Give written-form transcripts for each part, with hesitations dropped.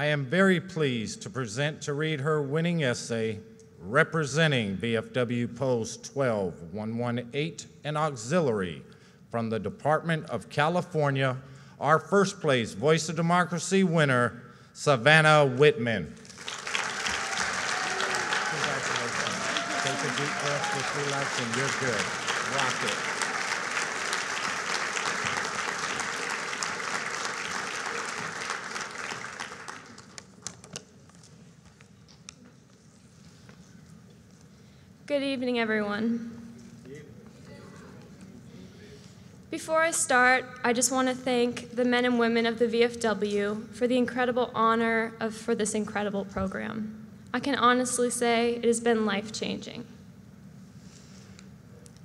I am very pleased to present to read her winning essay, representing VFW Post 12118 and Auxiliary from the Department of California, our first place Voice of Democracy winner, Savannah Whitman. Congratulations. Take a deep breath, just relax, and you're good. Rock it. Good evening, everyone. Before I start, I just want to thank the men and women of the VFW for the incredible honor for this incredible program. I can honestly say it has been life-changing.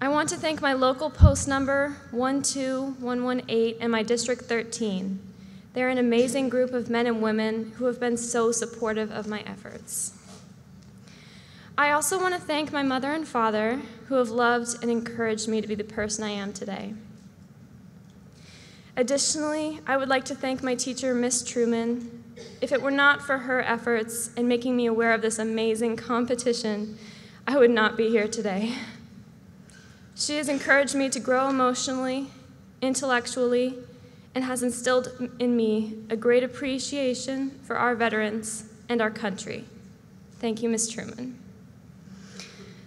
I want to thank my local post number 12118 and my District 13. They're an amazing group of men and women who have been so supportive of my efforts. I also want to thank my mother and father who have loved and encouraged me to be the person I am today. Additionally, I would like to thank my teacher, Miss Truman. If it were not for her efforts in making me aware of this amazing competition, I would not be here today. She has encouraged me to grow emotionally, intellectually, and has instilled in me a great appreciation for our veterans and our country. Thank you, Miss Truman.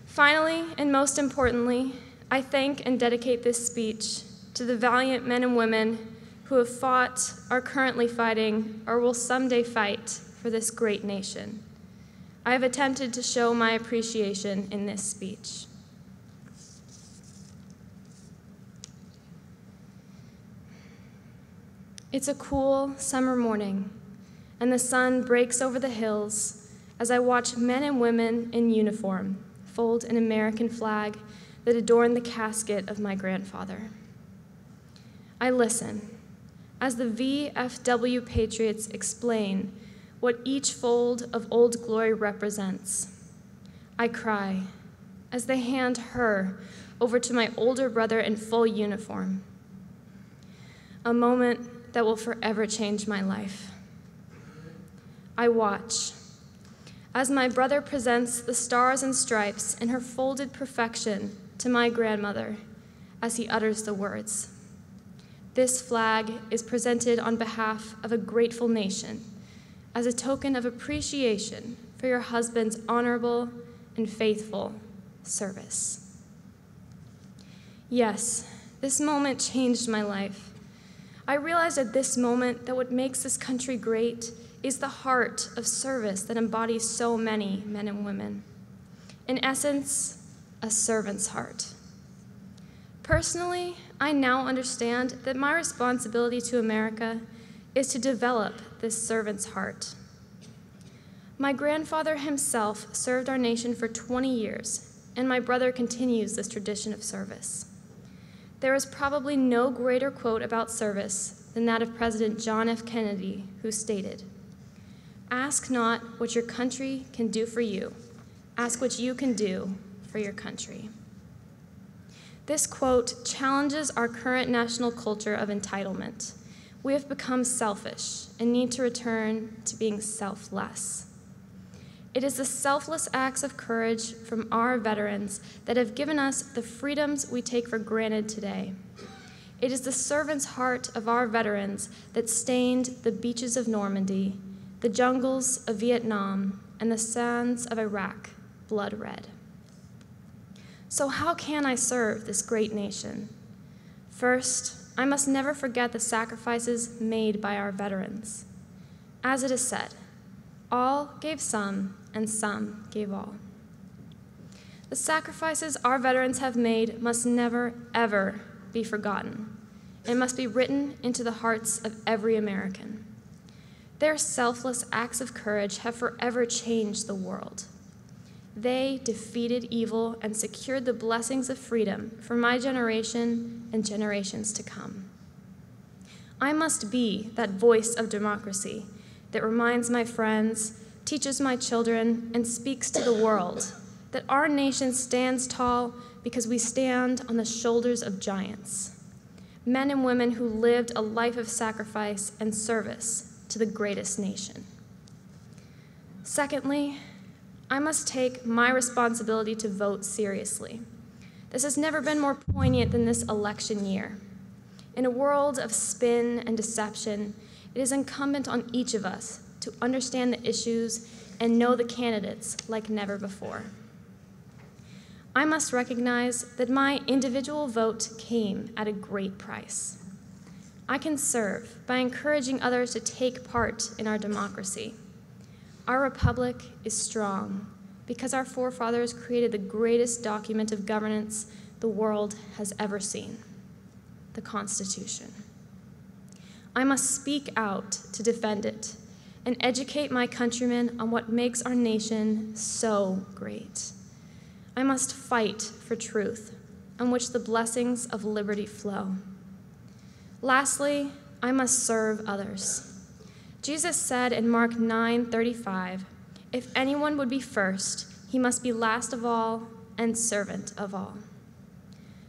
Finally, and most importantly, I thank and dedicate this speech to the valiant men and women who have fought, are currently fighting, or will someday fight for this great nation. I have attempted to show my appreciation in this speech. It's a cool summer morning, and the sun breaks over the hills as I watch men and women in uniform fold an American flag that adorned the casket of my grandfather. I listen as the VFW Patriots explain what each fold of Old Glory represents. I cry as they hand her over to my older brother in full uniform. A moment that will forever change my life. I watch as my brother presents the stars and stripes in her folded perfection to my grandmother as he utters the words. This flag is presented on behalf of a grateful nation as a token of appreciation for your husband's honorable and faithful service. Yes, this moment changed my life. I realized at this moment that what makes this country great is the heart of service that embodies so many men and women. In essence, a servant's heart. Personally, I now understand that my responsibility to America is to develop this servant's heart. My grandfather himself served our nation for 20 years, and my brother continues this tradition of service. There is probably no greater quote about service than that of President John F. Kennedy, who stated, "Ask not what your country can do for you. Ask what you can do for your country." This quote challenges our current national culture of entitlement. We have become selfish and need to return to being selfless. It is the selfless acts of courage from our veterans that have given us the freedoms we take for granted today. It is the servant's heart of our veterans that stained the beaches of Normandy, the jungles of Vietnam, and the sands of Iraq blood red. So how can I serve this great nation? First, I must never forget the sacrifices made by our veterans. As it is said, all gave some, and some gave all. The sacrifices our veterans have made must never, ever be forgotten. It must be written into the hearts of every American. Their selfless acts of courage have forever changed the world. They defeated evil and secured the blessings of freedom for my generation and generations to come. I must be that voice of democracy that reminds my friends, teaches my children, and speaks to the world that our nation stands tall because we stand on the shoulders of giants, men and women who lived a life of sacrifice and service to the greatest nation. Secondly, I must take my responsibility to vote seriously. This has never been more poignant than this election year. In a world of spin and deception, it is incumbent on each of us to understand the issues and know the candidates like never before. I must recognize that my individual vote came at a great price. I can serve by encouraging others to take part in our democracy. Our republic is strong because our forefathers created the greatest document of governance the world has ever seen, the Constitution. I must speak out to defend it and educate my countrymen on what makes our nation so great. I must fight for truth, on which the blessings of liberty flow. Lastly, I must serve others. Jesus said in Mark 9:35, "If anyone would be first, he must be last of all and servant of all."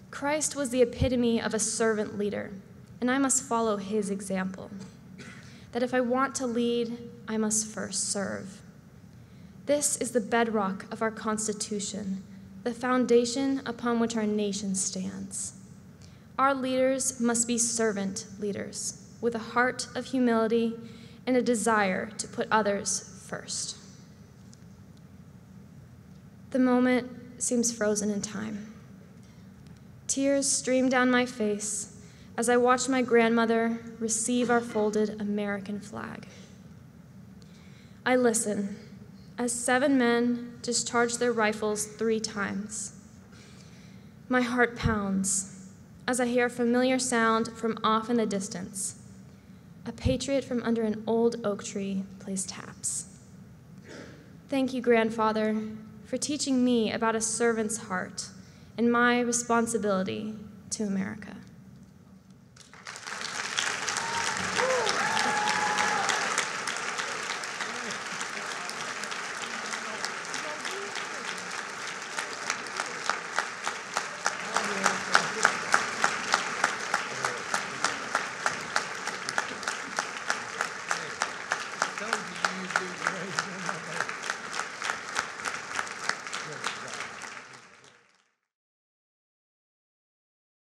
Christ was the epitome of a servant leader, and I must follow his example. That if I want to lead, I must first serve. This is the bedrock of our Constitution, the foundation upon which our nation stands. Our leaders must be servant leaders with a heart of humility and a desire to put others first. The moment seems frozen in time. Tears stream down my face as I watch my grandmother receive our folded American flag. I listen as 7 men discharge their rifles 3 times. My heart pounds as I hear a familiar sound from off in the distance. A patriot from under an old oak tree plays taps. Thank you, grandfather, for teaching me about a servant's heart and my responsibility to America.